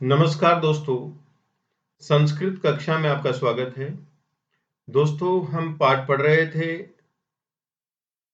नमस्कार दोस्तों, संस्कृत कक्षा में आपका स्वागत है। दोस्तों, हम पाठ पढ़ रहे थे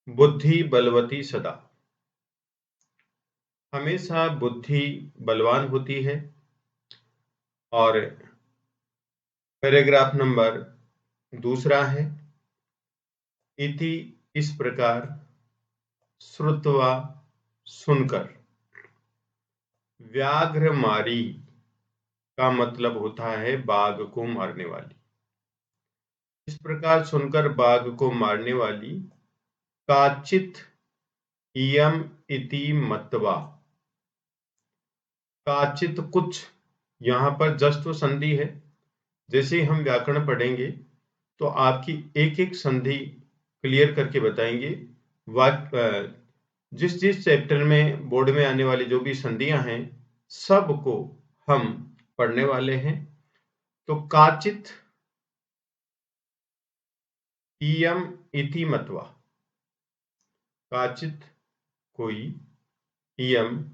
बुद्धि बलवती सदा। हमेशा बुद्धि बलवान होती है और पैराग्राफ नंबर दूसरा है इति इस प्रकार श्रुत्वा सुनकर व्याघ्र मारी का मतलब होता है बाघ को मारने वाली। इस प्रकार सुनकर बाघ को मारने वाली काचित इयम इति मत्वा। काचित कुछ, यहाँ पर जस्व संधि है। जैसे ही हम व्याकरण पढ़ेंगे तो आपकी एक एक संधि क्लियर करके बताएंगे। जिस जिस चैप्टर में बोर्ड में आने वाली जो भी संधियां हैं सबको हम पढ़ने वाले हैं। तो काचित इयम इति मत्वा, काचित कोई, इयम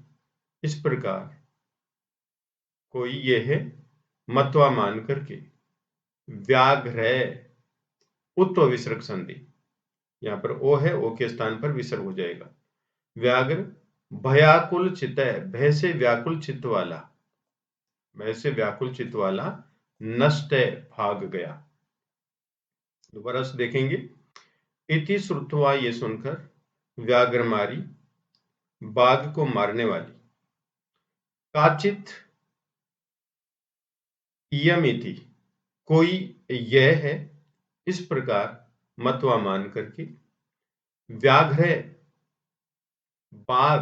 इस प्रकार, कोई ये है, मत्वा मान करके, व्याघ्र उत्व विसर्ग संधि, यहाँ पर ओ है, ओ के स्थान पर विसर्ग हो जाएगा। व्याघ्र भयाकुल चित, भय से व्याकुल चित्त वाला, भय से व्याकुल चित्त वाला, नष्ट भाग गया। दोबारा से देखेंगे। इति श्रुत्वा, ये सुनकर, व्याघ्र मारी, बाघ को मारने वाली, काचित इयमिति कोई यह है, इस प्रकार मत्वा मान करके, व्याघ्र बाघ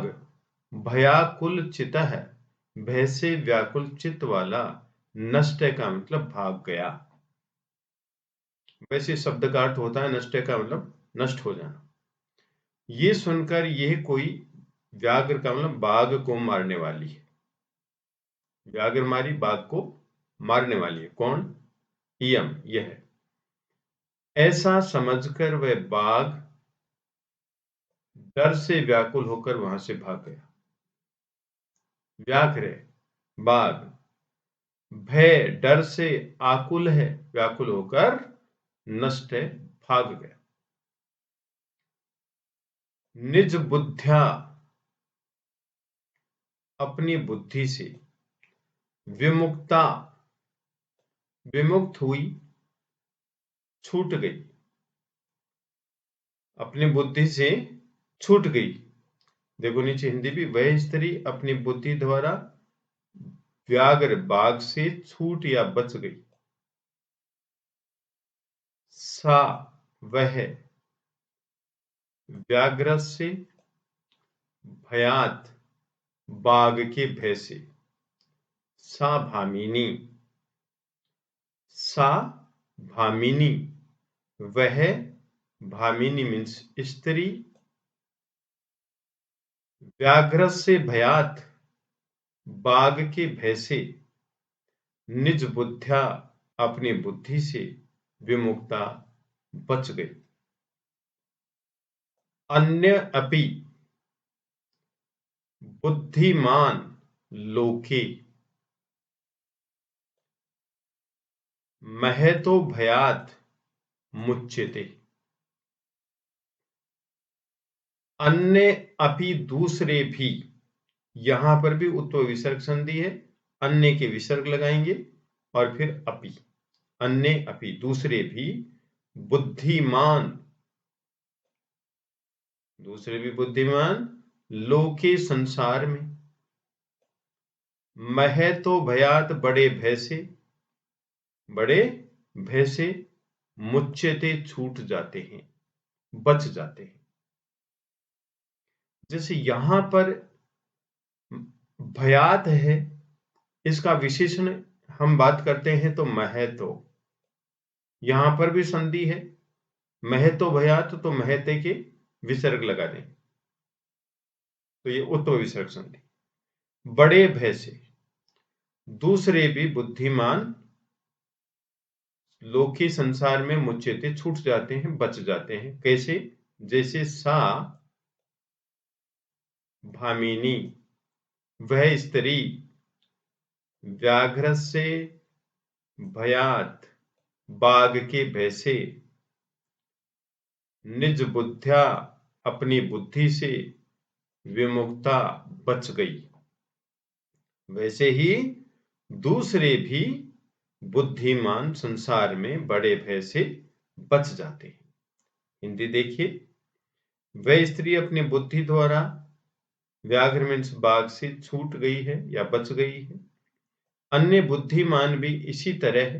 भयाकुल चित है, भय से व्याकुल चित्त वाला, नष्ट का मतलब भाग गया। वैसे शब्द का अर्थ होता है नष्ट का मतलब नष्ट हो जाना। ये सुनकर यह कोई, व्याघ्र का मतलब बाघ को मारने वाली है। व्याघ्र मारी, बाघ को मारने वाली है। कौन? इयम, यह है। ऐसा समझकर वह बाघ डर से व्याकुल होकर वहां से भाग गया। व्याघ्र बाघ, भय डर से, आकुल है व्याकुल होकर, नष्ट है भाग गया। निज बुद्ध्या अपनी बुद्धि से, विमुक्ता विमुक्त हुई, छूट गई, अपनी बुद्धि से छूट गई। देखो नीचे हिंदी भी, वह स्त्री अपनी बुद्धि द्वारा व्याघ्र बाघ से छूट या बच गई। सा वह, व्याघ्र से, भयात बाघ के भय से, सा भामिनी, सा भामिनी, वह भामिनी मीन्स स्त्री, व्याघ्र से भयात बाघ के भय से, निज बुद्ध्या अपनी बुद्धि से, विमुक्ता बच गई। अन्य अपि बुद्धिमान लोके, महतो भयात मुच्यते। अन्य अपि दूसरे भी, यहां पर भी उत्व विसर्ग संधि है। अन्य के विसर्ग लगाएंगे और फिर अपि, अन्य अपि दूसरे भी, बुद्धिमान, दूसरे भी बुद्धिमान, लोके संसार में, महतो भयात बड़े भय से, बड़े भय से, मुच्यते छूट जाते हैं, बच जाते हैं। जैसे यहां पर भयात है, इसका विशेषण हम बात करते हैं तो महतो, यहां पर भी संधि है, महतो भयात, तो महते के विसर्ग लगा दें तो ये उत्व विसर्ग संधि। बड़े भय से, दूसरे भी बुद्धिमान, लोकी संसार में मुच्यते छूट जाते हैं, बच जाते हैं। कैसे? जैसे सा भामिनी, वह स्त्री, व्याघ्रस्य भयात् बाघ के भय से निज बुद्ध्या अपनी बुद्धि से विमुक्ता बच गई। वैसे ही दूसरे भी बुद्धिमान संसार में बड़े भय से बच जाते हैं। हिंदी देखिए, वह स्त्री अपनी बुद्धि द्वारा व्याघ्र मीन्स बाघ से छूट गई है या बच गई है। अन्य बुद्धिमान भी इसी तरह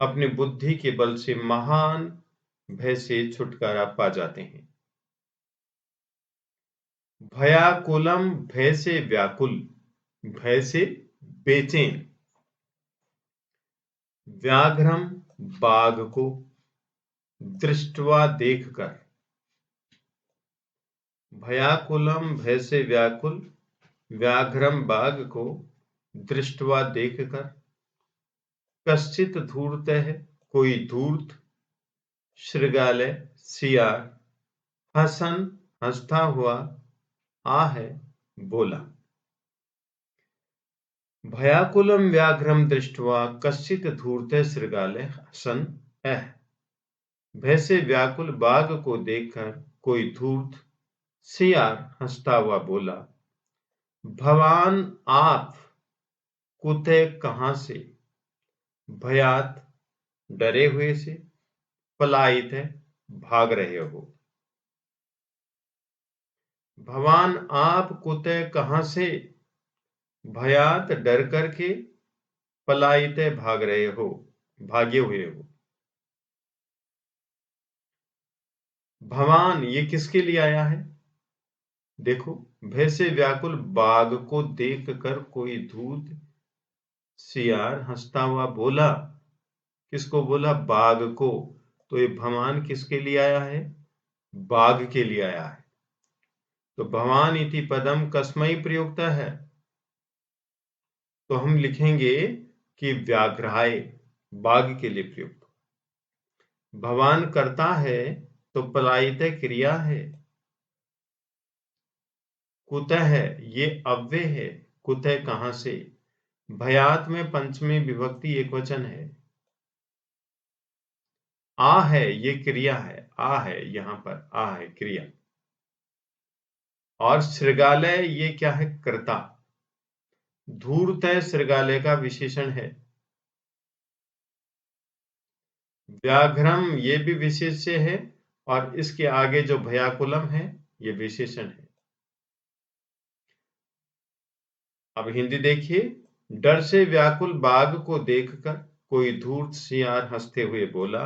अपनी बुद्धि के बल से महान भय से छुटकारा पा जाते हैं। भयाकुलम भय से व्याकुल, भय से बेचैन। व्याघ्रम बाघ को दृष्टवा देखकर, भयाकुलम भय से व्याकुल व्याघ्रम बाघ को दृष्टवा देखकर, कश्चित धूर्त है कोई धूर्त, शृगालय सियार, हसन हंसता हुआ आहे बोला। भयाकुलम व्याघ्रम दृष्टवा कश्चित धूर्त शृगालय हसन अह। भय से व्याकुल बाघ को देखकर कोई धूर्त सियार हंसता हुआ बोला, भवान आप कुते कहां से, भयात डरे हुए से, पलायित है भाग रहे हो। भवान आप कुते कहां से, भयात डर करके, पलायित भाग रहे हो, भागे हुए हो। भवान ये किसके लिए आया है? देखो, भय से व्याकुल बाघ को देखकर कोई धूर्त सियार हंसता हुआ बोला। किसको बोला? बाघ को। तो ये भवान किसके लिए आया है? बाघ के लिए आया है। तो भवान इति पदम कस्मै प्रयुक्ता है, तो हम लिखेंगे कि व्याघ्राय, बाघ के लिए प्रयुक्त। भवान करता है तो पलायित क्रिया है। कुतः ये अव्यय है, कुतः कहां से। भयात में पंचमी विभक्ति एकवचन है। आ है ये क्रिया है, आ है यहां पर, आ है क्रिया। और शृगालय ये क्या है? कर्ता। धूर्त शृगालय का विशेषण है। व्याघ्रम ये भी विशेष्य है, और इसके आगे जो भयाकुलम है ये विशेषण है। अब हिंदी देखिए, डर से व्याकुल बाघ को देखकर कोई धूर्त सियार हंसते हुए बोला,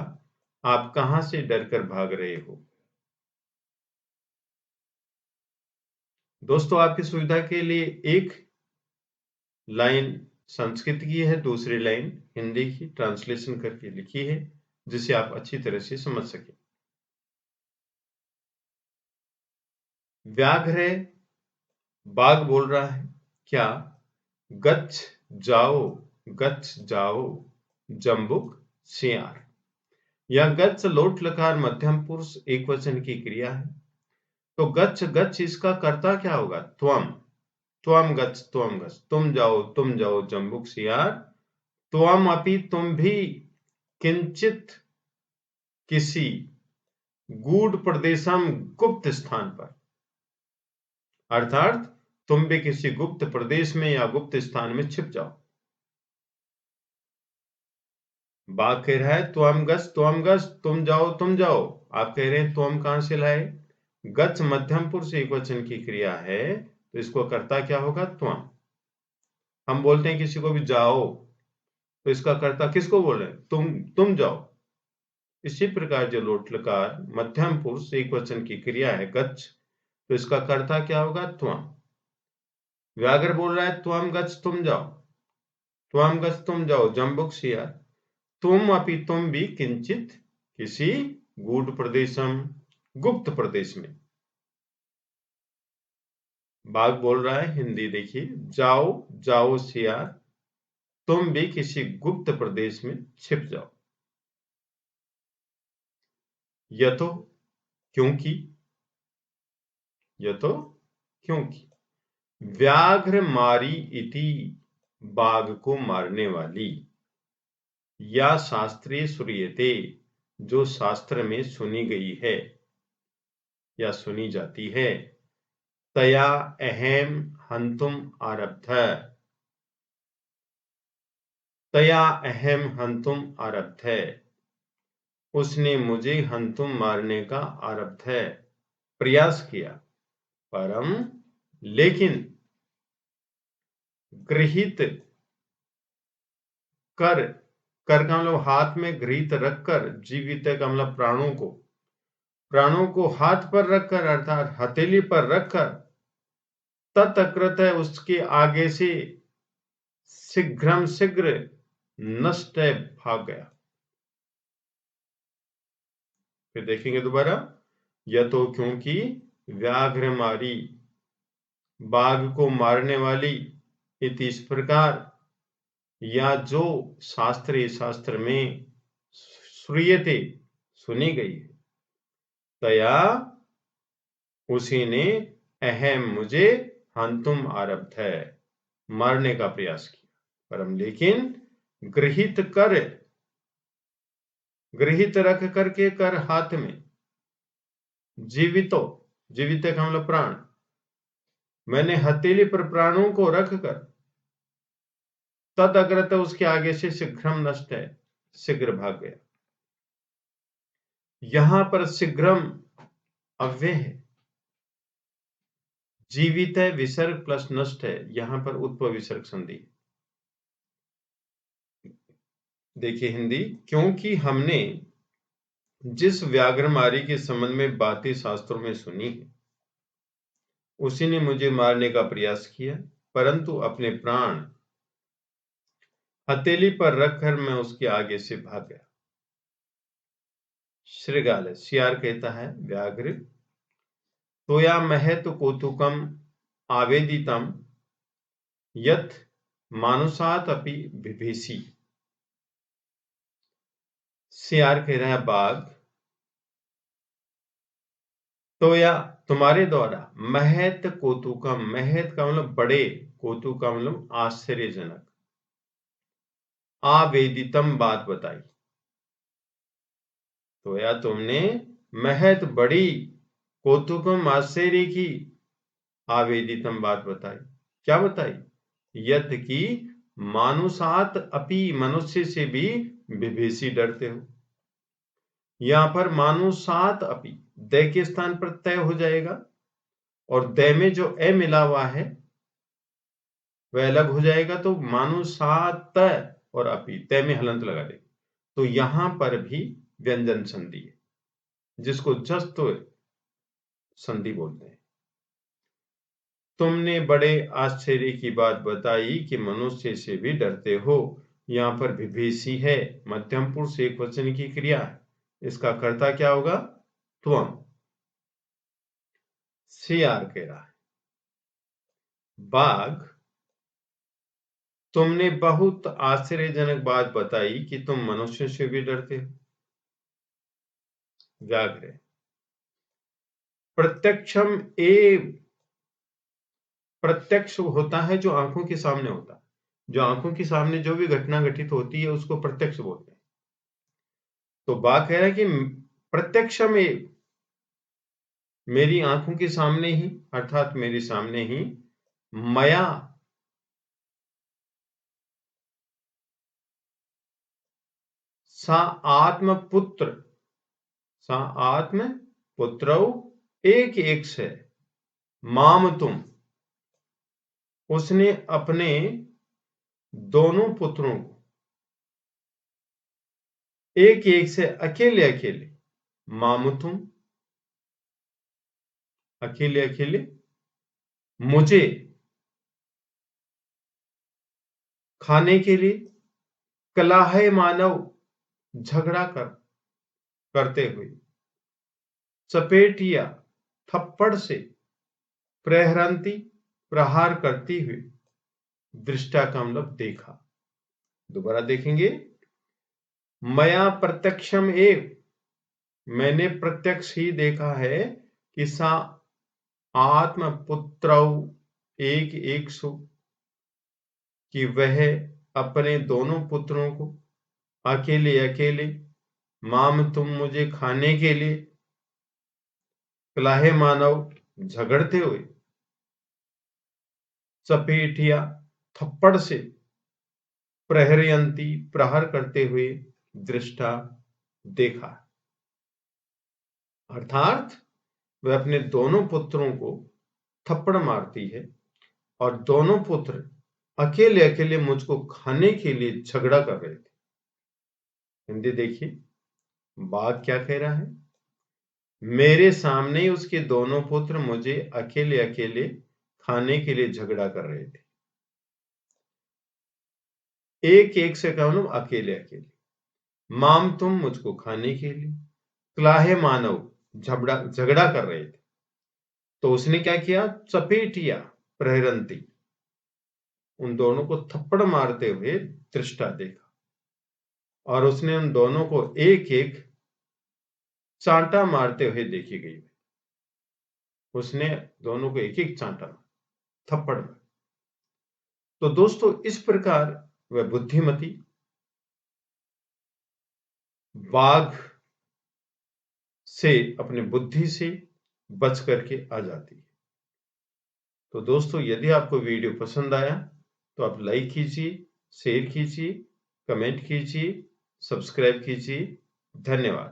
आप कहां से डरकर भाग रहे हो। दोस्तों, आपकी सुविधा के लिए एक लाइन संस्कृत की है, दूसरी लाइन हिंदी की ट्रांसलेशन करके लिखी है, जिसे आप अच्छी तरह से समझ सके। व्याघ्र बाघ बोल रहा है क्या? गच्छ जाओ, गच्छ जाओ, जम्बुक सियार। यह गच्छ लोट लकार मध्यम पुरुष एक वचन की क्रिया है। तो गच्छ गच्छ इसका कर्ता क्या होगा? त्वम। त्वम गच्छ, त्वम गच्छ, तुम जाओ जम्बुक सियार। त्वम अपि तुम भी, किंचित किसी, गूढ़ प्रदेशम गुप्त स्थान पर, अर्थात तुम भी किसी गुप्त प्रदेश में या गुप्त स्थान में छिप जाओ। बाघ कह रहा है त्वम गच्छ, तुम जाओ तुम जाओ। आप कह रहे हैं त्वम कहां से लाए? गच्छ मध्यम पुरुष एक वचन की क्रिया है, तो इसको कर्ता क्या होगा? त्वम। हम बोलते हैं किसी को भी जाओ, तो इसका कर्ता किसको बोल रहे हैं? तुम जाओ। इसी प्रकार जो लोट लकार मध्यम पुरुष एक वचन की क्रिया है गच्छ, तो इसका कर्ता क्या होगा? त्वम। व्याघ्र बोल रहा है त्वम गच्छ, तुम जाओ, त्वम गच्छ तुम जाओ जम्बुक सियार। तुम अपि तुम भी, किंचित किसी, गूढ़ प्रदेशम गुप्त प्रदेश में। बाघ बोल रहा है, हिंदी देखिए, जाओ जाओ सियार, तुम भी किसी गुप्त प्रदेश में छिप जाओ। यतो क्योंकि, यतो क्योंकि, व्याघ्र मारी इति बाघ को मारने वाली, या शास्त्रीय श्रूयते, जो शास्त्र में सुनी गई है या सुनी जाती है, तया अहम हंतुम आरब्धः, तया अहम हंतुम आरब्धः, उसने मुझे हंतुम मारने का आरब्धः, प्रयास किया, परम लेकिन गृहीत कर, कर का मतलब हाथ में गृहीत रखकर, जीवित का मतलब प्राणों को हाथ पर रखकर अर्थात हथेली पर रखकर, तत्कृत है उसके आगे से शीघ्र नष्ट भाग गया। फिर देखेंगे दोबारा, यह तो क्योंकि व्याघ्र मारी, बाघ को मारने वाली, इस प्रकार, या जो शास्त्र में श्रूयते सुनी गई है, तया उसी ने अहम मुझे हंतुम आरब्ध है मारने का प्रयास किया, परम लेकिन गृहीत रख करके कर हाथ में, जीवित का मतलब प्राण, मैंने हथेली पर प्राणों को रखकर, तद अग्रत उसके आगे से शीघ्रम नष्ट है, शीघ्र भाग गया। यहां पर शीघ्रम अव्यय है, जीवित है विसर्ग प्लस नष्ट है, यहां पर उत्पव विसर्ग संधि। देखिए हिंदी, क्योंकि हमने जिस व्याघ्रमारी के संबंध में बातें शास्त्रों में सुनी है, उसी ने मुझे मारने का प्रयास किया, परंतु अपने प्राण हथेली पर रखकर मैं उसके आगे से भाग गया। श्रीगाल सियार कहता है, व्याघ्र तोया महत कौतुकम आवेदितम यथ मानुषात अपि बिभेसी। सियार कह रहा है, बाघ तो या तुम्हारे द्वारा महत कौतुकम, महत का मतलब बड़े, कौतुक का मतलब आश्चर्यजनक, आवेदितम बात बताई, तो या तुमने महत बड़ी, कौतुकम आश्चर्य की, आवेदितम बात बताई, क्या बताई, यत की मानुषात अपि, मनुष्य से भी विभेसी डरते हो। यहां पर मानुषात अपि द के स्थान पर तय हो जाएगा, और द में जो ए मिला हुआ है वह अलग हो जाएगा, तो मानुषात और अपि तय में हलंत लगा देंगे, तो यहां पर भी व्यंजन संधि है, जिसको जस्त संधि बोलते हैं। तुमने बड़े आश्चर्य की बात बताई कि मनुष्य से भी डरते हो, यहां पर विभेसी है, मध्यम पुरुष एक वचन की क्रिया है, इसका कर्ता क्या होगा, त्वम। सियार कह रहा है, बाघ तुमने बहुत आश्चर्यजनक बात बताई कि तुम मनुष्य से भी डरते हो। व्याघ्र प्रत्यक्षम एव, प्रत्यक्ष होता है जो आंखों के सामने होता है, जो आंखों के सामने जो भी घटना घटित होती है उसको प्रत्यक्ष बोलते हैं। तो बात कह रहा है कि प्रत्यक्ष में, मेरी आंखों के सामने ही, अर्थात मेरे सामने ही, मया सा आत्मपुत्र, सा आत्म पुत्र, एक से माम तुम, उसने अपने दोनों पुत्रों को एक से अकेले मामुतुम, अकेले मुझे खाने के लिए, कलाहे मानव झगड़ा करते हुए, चपेटिया थप्पड़ से, प्रहरंती प्रहार करती हुई, दृष्टा का मतलब देखा। दोबारा देखेंगे, मया प्रत्यक्षम एव, मैंने प्रत्यक्ष ही देखा है कि सा आत्मपुत्र एक सो, कि वह अपने दोनों पुत्रों को अकेले अकेले माम तुम मुझे खाने के लिए क्लाहे मानव झगड़ते हुए चपेटिया थप्पड़ से प्रहरयंती प्रहार करते हुए दृष्टा देखा। अर्थात वह अपने दोनों पुत्रों को थप्पड़ मारती है और दोनों पुत्र अकेले अकेले मुझको खाने के लिए झगड़ा कर रहे थे। हिंदी देखिए, बात क्या कह रहा है? मेरे सामने ही उसके दोनों पुत्र मुझे अकेले अकेले खाने के लिए झगड़ा कर रहे थे। एक एक से कहूं, अकेले अकेले। माम तुम मुझको खाने के लिए, क्लाहे मानव झगड़ा कर रहे थे। तो उसने क्या किया? चपेटिया प्रहरंती, उन दोनों को थप्पड़ मारते हुए दृष्टा देखा और उसने उन दोनों को एक एक चांटा मारते हुए देखी गई। उसने दोनों को एक एक चांटा थप्पड़ मारा। तो दोस्तों, इस प्रकार वह बुद्धिमती बाघ से अपनी बुद्धि से बच करके आ जाती है। तो दोस्तों, यदि आपको वीडियो पसंद आया तो आप लाइक कीजिए, शेयर कीजिए, कमेंट कीजिए, सब्सक्राइब कीजिए। धन्यवाद।